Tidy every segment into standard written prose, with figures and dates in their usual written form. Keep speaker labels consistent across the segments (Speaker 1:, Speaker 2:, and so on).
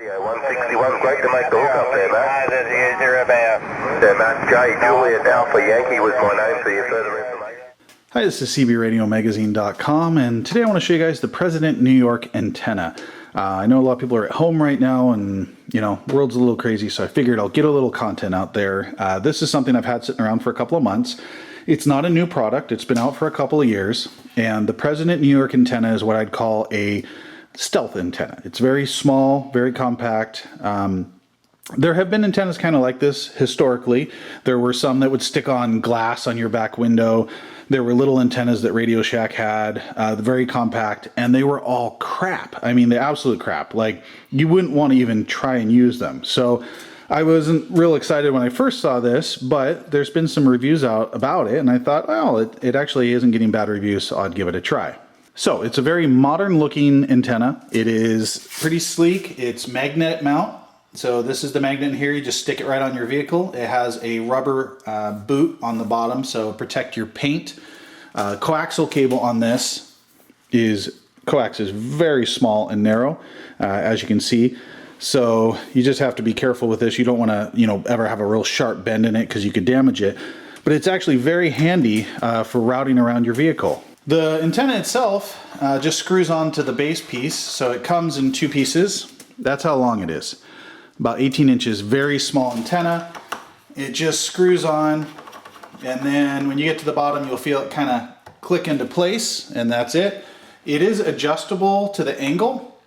Speaker 1: Yeah, 161, great to make the hook up there, mate.
Speaker 2: They're about.
Speaker 1: Yeah, man, Jay, Juliet Alpha Yankee was my name for your further information.
Speaker 3: Hi, this is CBRadioMagazine.com, and today I want to show you guys the President New York antenna. I know a lot of people are at home right now, and the world's a little crazy, so I figured I'll get a little content out there. This is something I've had sitting around for a couple of months. It's not a new product. It's been out for a couple of years, and the President New York antenna is what I'd call a stealth antenna. It's very small, very compact. There have been antennas kind of like this historically. There were some that would stick on glass on your back window. There were little antennas that Radio Shack had, very compact, and they were all crap. I mean, the absolute crap. Like, you wouldn't want to even try and use them. So I wasn't real excited when I first saw this, but there's been some reviews out about it, and I thought, well, it actually isn't getting bad reviews, so I'd give it a try. So it's a very modern looking antenna. It is pretty sleek. It's magnet mount. So this is the magnet here. You just stick it right on your vehicle. It has a rubber boot on the bottom, so protect your paint. Coaxial cable on this coax is very small and narrow, as you can see. So you just have to be careful with this. You don't want to, ever have a real sharp bend in it because you could damage it. But it's actually very handy for routing around your vehicle. The antenna itself just screws onto the base piece, so it comes in two pieces. That's how long it is. About 18 inches, very small antenna. It just screws on, and then when you get to the bottom, you'll feel it kind of click into place, and that's it. It is adjustable to the angle,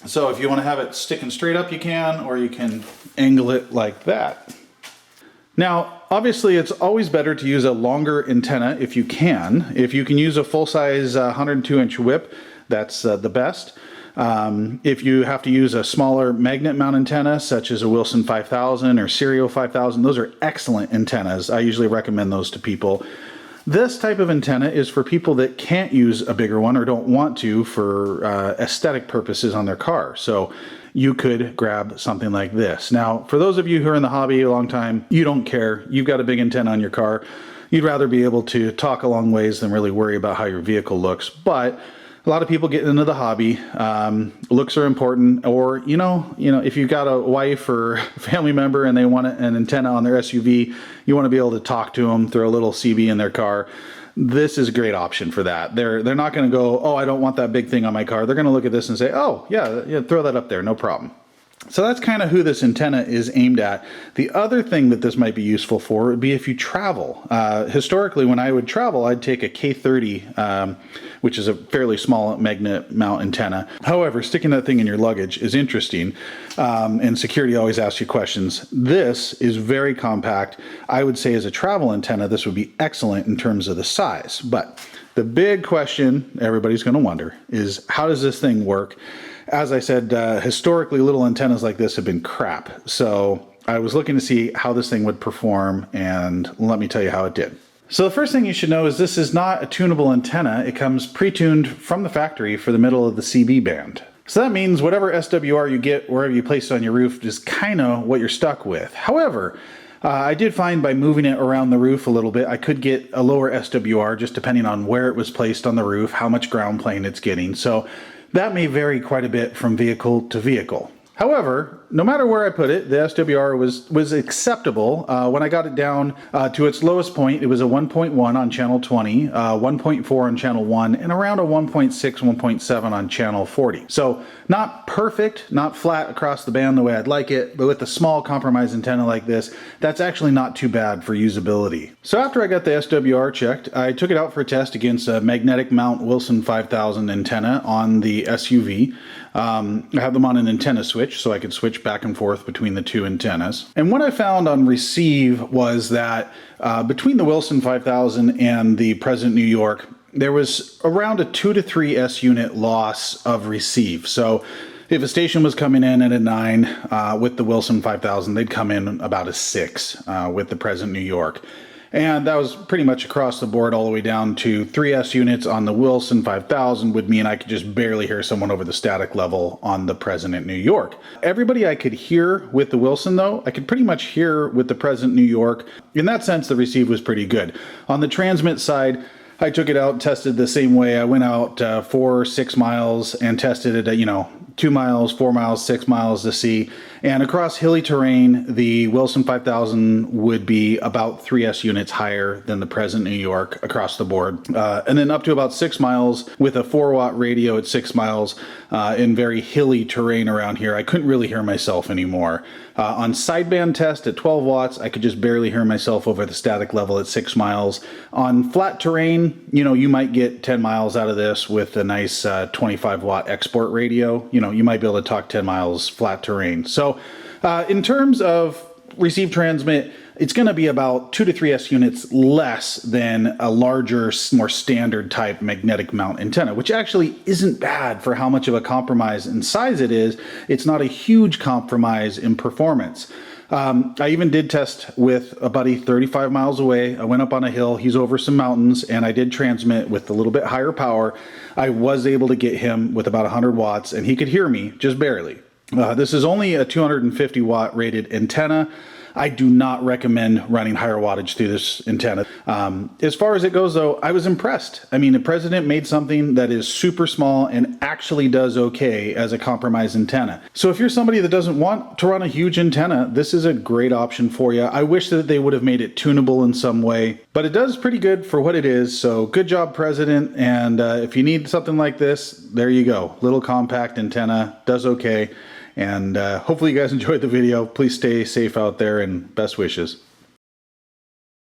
Speaker 3: so if you want to have it sticking straight up, you can, or you can angle it like that. Now, obviously, it's always better to use a longer antenna if you can. If you can use a full-size 102-inch whip, that's the best. If you have to use a smaller magnet mount antenna, such as a Wilson 5000 or Serial 5000, those are excellent antennas. I usually recommend those to people. This type of antenna is for people that can't use a bigger one or don't want to for aesthetic purposes on their car. So you could grab something like this. Now, for those of you who are in the hobby a long time, you don't care. You've got a big antenna on your car. You'd rather be able to talk a long ways than really worry about how your vehicle looks. But a lot of people get into the hobby. Looks are important, or if you've got a wife or family member and they want an antenna on their SUV, you want to be able to talk to them, throw a little CB in their car. This is a great option for that. They're not going to go, oh, I don't want that big thing on my car. They're going to look at this and say, oh, yeah, throw that up there, no problem. So that's kind of who this antenna is aimed at. The other thing that this might be useful for would be if you travel. Historically, when I would travel, I'd take a K30, which is a fairly small magnet mount antenna. However, sticking that thing in your luggage is interesting, and security always asks you questions. This is very compact. I would say as a travel antenna, this would be excellent in terms of the size. But the big question everybody's going to wonder is, how does this thing work? As I said, historically, little antennas like this have been crap. So I was looking to see how this thing would perform, and let me tell you how it did. So the first thing you should know is this is not a tunable antenna. It comes pre-tuned from the factory for the middle of the CB band. So that means whatever SWR you get wherever you place it on your roof is kind of what you're stuck with. However, I did find by moving it around the roof a little bit, I could get a lower SWR just depending on where it was placed on the roof, how much ground plane it's getting. So that may vary quite a bit from vehicle to vehicle. However, no matter where I put it, the SWR was acceptable. When I got it down to its lowest point, it was a 1.1 on channel 20, 1.4 on channel 1, and around a 1.6, 1.7 on channel 40. So not perfect, not flat across the band the way I'd like it, but with a small compromise antenna like this, that's actually not too bad for usability. So after I got the SWR checked, I took it out for a test against a magnetic mount Wilson 5000 antenna on the SUV. I have them on an antenna switch, so I could switch back and forth between the two antennas. And what I found on receive was that between the Wilson 5000 and the President New York, there was around a 2 to 3 S unit loss of receive. So if a station was coming in at a 9 with the Wilson 5000, they'd come in about a 6 with the President New York. And that was pretty much across the board all the way down to 3S units on the Wilson 5000 would mean I could just barely hear someone over the static level on the President New York. Everybody I could hear with the Wilson though, I could pretty much hear with the President New York. In that sense, the receive was pretty good. On the transmit side, I took it out, tested the same way. I went out 4 or 6 miles and tested it at, 2 miles, 4 miles, 6 miles to see. And across hilly terrain, the Wilson 5000 would be about 3S units higher than the present New York across the board. And then up to about 6 miles with a 4-watt radio at 6 miles in very hilly terrain around here. I couldn't really hear myself anymore. On sideband test at 12 watts, I could just barely hear myself over the static level at 6 miles. On flat terrain, you know, you might get 10 miles out of this with a nice 25 watt export radio. You know, you might be able to talk 10 miles flat terrain. So in terms of receive transmit, it's going to be about 2 to 3S units less than a larger, more standard type magnetic mount antenna, which actually isn't bad for how much of a compromise in size it is. It's not a huge compromise in performance. I even did test with a buddy 35 miles away. I went up on a hill, he's over some mountains, and I did transmit with a little bit higher power. I was able to get him with about 100 watts, and he could hear me, just barely. This is only a 250 watt rated antenna. I do not recommend running higher wattage through this antenna. As far as it goes though, I was impressed. I mean, the president made something that is super small and actually does okay as a compromise antenna. So if you're somebody that doesn't want to run a huge antenna, this is a great option for you. I wish that they would have made it tunable in some way, but it does pretty good for what it is. So good job, president. And if you need something like this, there you go. Little compact antenna, does okay. And hopefully you guys enjoyed the video. Please stay safe out there and best wishes.